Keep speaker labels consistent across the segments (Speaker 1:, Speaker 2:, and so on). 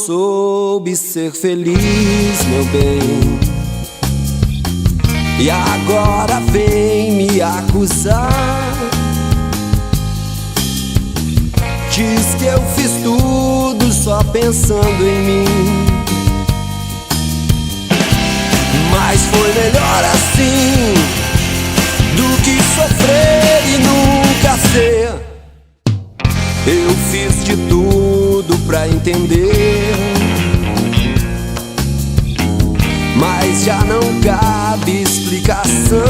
Speaker 1: soube ser feliz, meu bem. E agora vem me acusar. Diz que eu fiz tudo só pensando em mim. Mas foi melhor assim do que sofrer e nunca ser. Eu fiz de tudo pra entender, mas já não cabe explicação.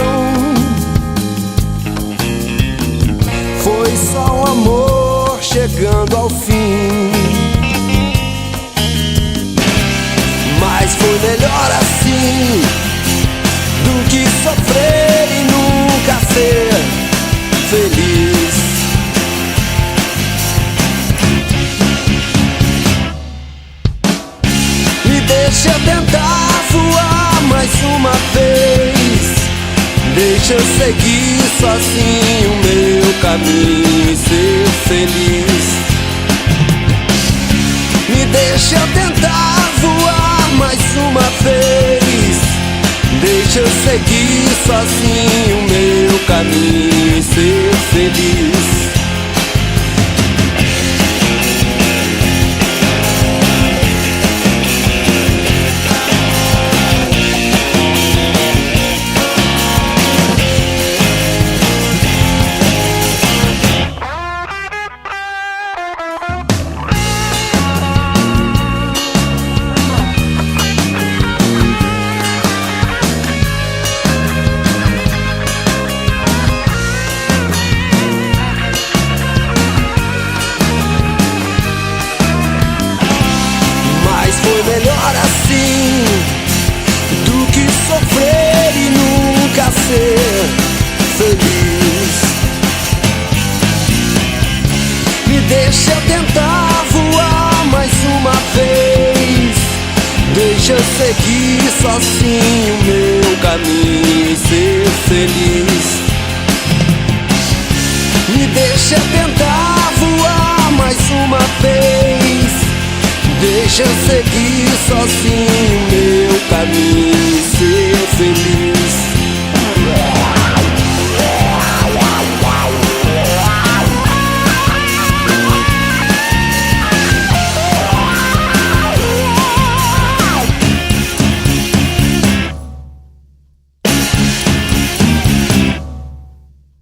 Speaker 1: Foi só um amor chegando ao fim. Mas foi melhor assim do que sofrer e nunca ser feliz. Me deixa tentar voar mais uma vez. Deixa eu seguir sozinho o meu caminho e ser feliz. Me deixa eu tentar voar mais uma vez. Deixa eu seguir sozinho o meu caminho e ser feliz. Melhor assim do que sofrer e nunca ser feliz. Me deixa eu tentar voar mais uma vez. Deixa eu seguir sozinho o meu caminho e ser feliz. Me deixa eu tentar voar mais uma vez. Deixa eu seguir sozinho meu caminho e ser feliz.